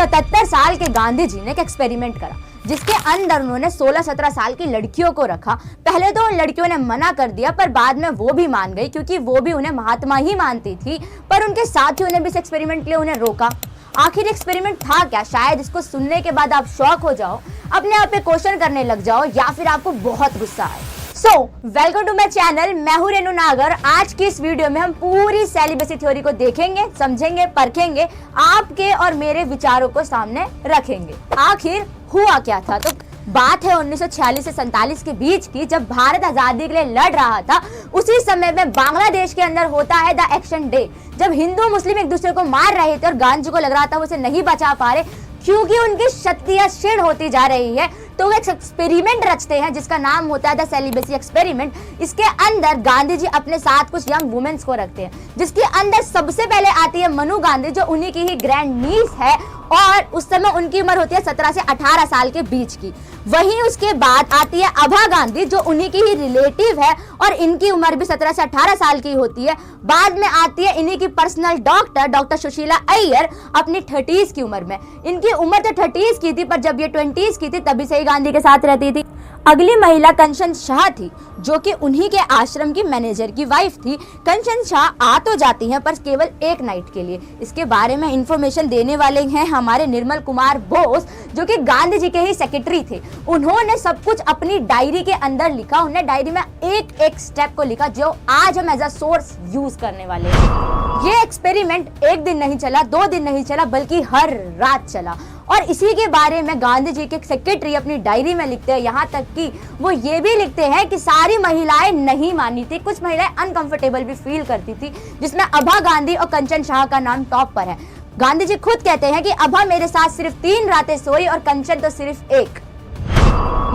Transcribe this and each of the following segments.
77 साल के गांधी जी ने एक एक्सपेरिमेंट करा जिसके अंदर उन्होंने 16-17 साल की लड़कियों को रखा। पहले तो उन लड़कियों ने मना कर दिया, पर बाद में वो भी मान गई क्योंकि वो भी उन्हें महात्मा ही मानती थी। पर उनके साथियों ने भी इस एक्सपेरिमेंट के लिए उन्हें रोका। आखिर एक्सपेरिमेंट था क्या? शायद इसको सुनने के बाद आप शॉक हो जाओ, अपने आप पे क्वेश्चन करने लग जाओ, या फिर आपको बहुत गुस्सा आए। So welcome to my channel, मैं हूं रेनू नागर। आज की इस वीडियो में हम पूरी सेलिबेसी थ्योरी को देखेंगे, समझेंगे, परखेंगे, आपके और मेरे विचारों को सामने रखेंगे। आखिर हुआ क्या था? तो बात है 1946 से 47 के बीच की, जब भारत आजादी के लिए लड़ रहा था। उसी समय में बांग्लादेश के अंदर होता है द एक्शन डे, जब हिंदू मुस्लिम एक दूसरे को मार रहे थे और गांधी को लग रहा था वो उसे नहीं बचा पा रहे क्योंकि उनकी शक्तियां क्षीण होती जा रही है। तो वो एक एक्सपेरिमेंट रचते हैं जिसका नाम होता है द सेलिबेसी एक्सपेरिमेंट। इसके अंदर गांधी जी अपने साथ कुछ यंग वुमेन्स को रखते हैं, जिसके अंदर सबसे पहले आती है मनु गांधी, जो उन्हीं की ही ग्रैंड नीस है और उस समय उनकी उम्र होती है 17 से 18 साल के बीच की। वहीं उसके बाद आती है अभा गांधी, जो उन्हीं की ही रिलेटिव है और इनकी उम्र भी 17 से 18 साल की होती है। बाद में आती है इन्हीं की पर्सनल डॉक्टर सुशीला अय्यर, अपनी 30s की उम्र में। इनकी उम्र तो 30s की थी, पर जब ये 20s की थी तभी से ही गांधी के साथ रहती थी। अगली महिला कंचन शाह थी, जो कि उन्हीं के आश्रम की मैनेजर की वाइफ थी। कंचन शाह आ तो जाती हैं पर केवल एक नाइट के लिए। इसके बारे में इंफॉर्मेशन देने वाले हैं हमारे निर्मल कुमार बोस, जो कि गांधी जी के ही सेक्रेटरी थे। उन्होंने सब कुछ अपनी डायरी के अंदर लिखा। उन्हें डायरी में एक एक स्टेप को लिखा जो आज हम एज अ सोर्स यूज करने वाले हैं। ये एक्सपेरिमेंट एक दिन नहीं चला, 2 दिन नहीं चला, बल्कि हर रात चला। और इसी के बारे में गांधी जी के सेक्रेटरी अपनी डायरी में लिखते हैं, यहाँ तक कि वो ये भी लिखते हैं कि सारी महिलाएं नहीं मानी थी, कुछ महिलाएं अनकंफर्टेबल भी फील करती थी, जिसमें अभा गांधी और कंचन शाह का नाम टॉप पर है। गांधी जी खुद कहते हैं कि अभा मेरे साथ सिर्फ 3 रातें सोई और कंचन तो सिर्फ 1।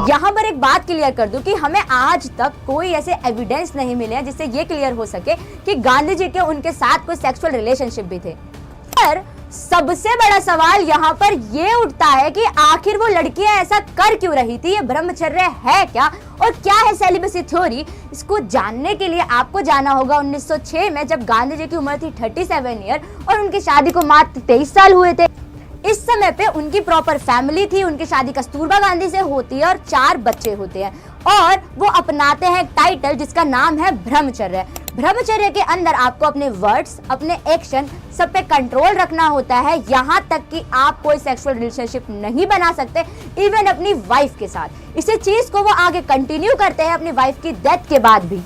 यहाँ पर एक बात क्लियर कर दूं कि हमें आज तक कोई ऐसे एविडेंस नहीं मिले हैं जिससे ये क्लियर हो सके कि गांधी जी के उनके साथ कोई सेक्सुअल रिलेशनशिप भी थे। पर सबसे बड़ा सवाल यहाँ पर ये उठता है कि आखिर वो लड़कियां ऐसा कर क्यों रही थी? ये ब्रह्मचर्य है क्या और क्या है सेलिबेसी थ्योरी? इसको जानने के लिए आपको जाना होगा 1906 में, जब गांधी जी की उम्र थी 37 ईयर और उनकी शादी को मात्र 23 साल हुए थे। इस समय पे उनकी प्रॉपर फैमिली थी। उनकी शादी कस्तूरबा गांधी से होती है और 4 बच्चे होते हैं और वो अपनाते हैं टाइटल जिसका नाम है ब्रह्मचर्य। ब्रह्मचर्य के अंदर आपको अपने वर्ड्स, अपने एक्शन सब पे कंट्रोल रखना होता है, यहाँ तक कि आप कोई सेक्सुअल रिलेशनशिप नहीं बना सकते, इवन अपनी वाइफ के साथ। इसी चीज को वो आगे कंटिन्यू करते हैं अपनी वाइफ की डेथ के बाद भी।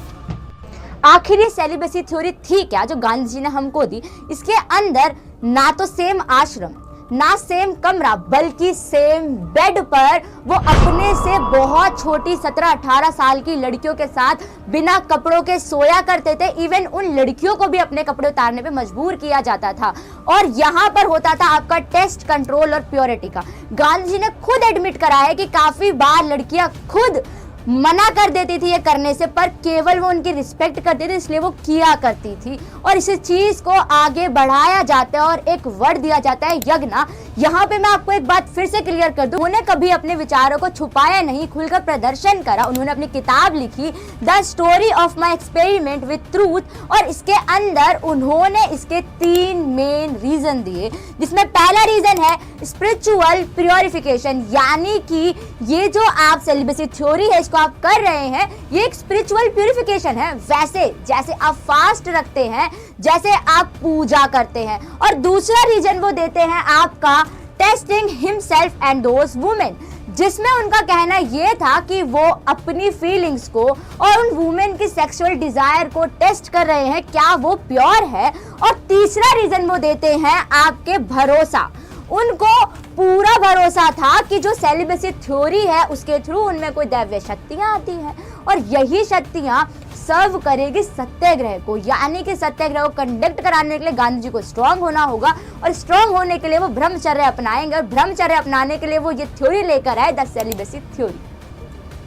आखिर ये सेलिबेसी थ्योरी थी क्या जो गांधी जी ने हमको दी? इसके अंदर ना तो सेम आश्रम, ना सेम कमरा, बल्कि सेम बेड पर वो अपने से बहुत छोटी 17-18 साल की लड़कियों के साथ बिना कपड़ों के सोया करते थे। इवन उन लड़कियों को भी अपने कपड़े उतारने पे मजबूर किया जाता था। और यहाँ पर होता था आपका टेस्ट, कंट्रोल और प्योरिटी का। गांधी जी ने खुद एडमिट करा है कि काफी बार लड़कियां खुद मना कर देती थी ये करने से, पर केवल वो उनकी रिस्पेक्ट करती थी, इसलिए वो किया करती थी। और इस चीज को आगे बढ़ाया जाता है और एक वर्ड दिया जाता है यज्ञ। यहाँ पे मैं आपको एक बात फिर से क्लियर कर दूं, उन्होंने कभी अपने विचारों को छुपाया नहीं, खुलकर प्रदर्शन करा। उन्होंने अपनी किताब लिखी the story of my experiment with truth, और इसके अंदर उन्होंने इसके 3 मेन रीजन दिए, जिसमें पहला रीजन है स्पिरिचुअल प्योरिफिकेशन, यानी कि ये जो आप सेलिबेसी थ्योरी है इसको आप कर रहे हैं, ये एक स्पिरिचुअल प्यूरिफिकेशन है। वैसे जैसे आप फास्ट रखते हैं, जैसे आप पूजा करते हैं। और दूसरा रीजन वो देते हैं आपका testing himself and those women, जिसमें उनका कहना ये था कि वो अपनी फीलिंग्स को और उन वुमेन की सेक्सुअल डिजायर को टेस्ट कर रहे हैं, क्या वो प्योर है। और तीसरा रीजन वो देते हैं आपके भरोसा। उनको पूरा भरोसा था कि जो सेलिबेसी थ्योरी है उसके थ्रू उनमें कोई दैवीय शक्तियां आती हैं और यही शक्तियां सर्व करेगी सत्याग्रह को, यानी कि सत्याग्रह को कंडक्ट कराने के लिए गांधी जी को स्ट्रांग होना होगा और स्ट्रांग होने के लिए वो ब्रह्मचर्य अपनाएंगे और ब्रह्मचर्य अपनाने के लिए वो ये थ्योरी लेकर आए the celibacy theory.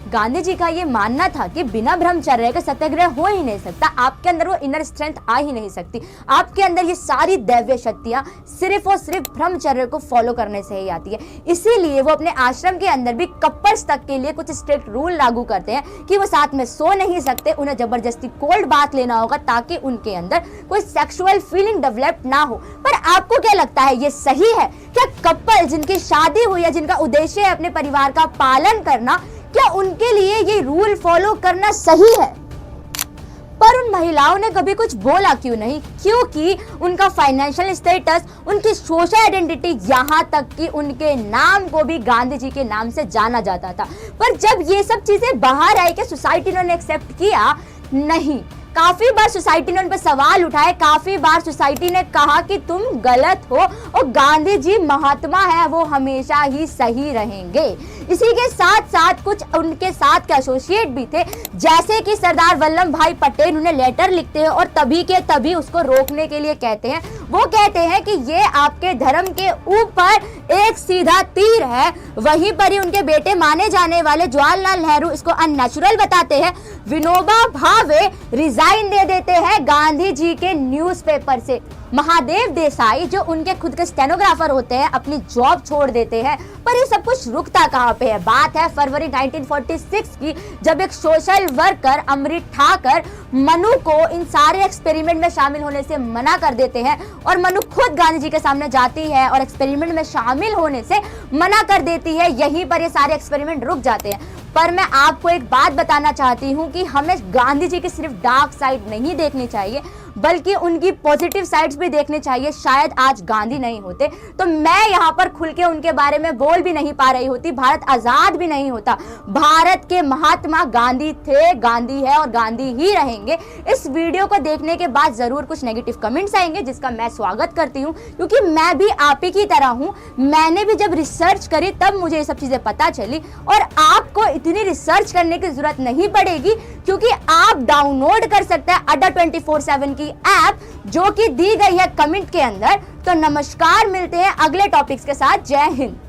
Gandhi ji का ये मानना था कि बिना ब्रह्मचर्य के सत्याग्रह हो ही नहीं सकता, आपके अंदर वो इनर स्ट्रेंथ आ ही नहीं सकती, आपके अंदर ये सारी दैवीय शक्तियां सिर्फ और सिर्फ ब्रह्मचर्य को फॉलो करने से ही आती है। इसीलिए वो अपने आश्रम के अंदर भी कपल्स तक के लिए कुछ स्ट्रिक्ट रूल लागू करते हैं कि वो साथ में सो नहीं सकते, उन्हें जबरदस्ती कोल्ड बाथ लेना होगा ताकि उनके अंदर कोई सेक्सुअल फीलिंग डेवलप ना हो। पर आपको क्या लगता है ये सही है क्या? कपल्स कपल जिनकी शादी हुई है, जिनका उद्देश्य है अपने परिवार का पालन करना, क्या उनके लिए ये रूल फॉलो करना सही है? पर उन महिलाओं ने कभी कुछ बोला क्यों नहीं? क्योंकि उनका फाइनेंशियल स्टेटस, उनकी सोशल आइडेंटिटी, यहाँ तक कि उनके नाम को भी गांधी जी के नाम से जाना जाता था। पर जब ये सब चीजें बाहर आई, कि सोसाइटी ने एक्सेप्ट किया? नहीं। काफी बार सोसाइटी ने उन पर सवाल उठाए, काफी बार सोसाइटी ने कहा कि तुम गलत हो और गांधी जी महात्मा है, वो हमेशा ही सही रहेंगे। इसी के साथ साथ कुछ उनके साथ के एसोसिएट भी थे, जैसे कि सरदार वल्लभ भाई पटेल, उन्हें लेटर लिखते हैं और तभी के तभी उसको रोकने के लिए कहते हैं। वो कहते हैं कि ये आपके धर्म के ऊपर एक सीधा तीर है। वहीं पर ही उनके बेटे माने जाने वाले जवाहरलाल नेहरू इसको अननेचुरल बताते हैं। विनोबा भावे रिजाइन दे देते हैं गांधी जी के न्यूज़पेपर से। महादेव देसाई, जो उनके खुद के स्टेनोग्राफर होते हैं, अपनी जॉब छोड़ देते हैं। पर ये सब कुछ रुकता कहाँ पे है? बात है फरवरी 1946 की, जब एक सोशल वर्कर अमृत ठाकर मनु को इन सारे एक्सपेरिमेंट में शामिल होने से मना कर देते हैं और मनु खुद गांधी जी के सामने जाती है और एक्सपेरिमेंट में शामिल होने से मना कर देती है। यहीं पर ये सारे एक्सपेरिमेंट रुक जाते हैं। पर मैं आपको एक बात बताना चाहती हूँ कि हमें गांधी जी की सिर्फ डार्क साइड नहीं देखनी चाहिए, बल्कि उनकी पॉजिटिव साइड्स भी देखने चाहिए। शायद आज गांधी नहीं होते तो मैं यहाँ पर खुल के उनके बारे में बोल भी नहीं पा रही होती, भारत आजाद भी नहीं होता। भारत के महात्मा गांधी थे, गांधी है और गांधी ही रहेंगे। इस वीडियो को देखने के बाद जरूर कुछ नेगेटिव कमेंट्स आएंगे, जिसका मैं स्वागत करती हूँ, क्योंकि मैं भी आप ही की तरह हूँ। मैंने भी जब रिसर्च करी तब मुझे ये सब चीजें पता चली, और आपको इतनी रिसर्च करने की जरूरत नहीं पड़ेगी, क्योंकि आप डाउनलोड कर सकते हैं अड्डा 24/7 की ऐप, जो कि दी गई है कमेंट के अंदर। तो नमस्कार, मिलते हैं अगले टॉपिक्स के साथ। जय हिंद।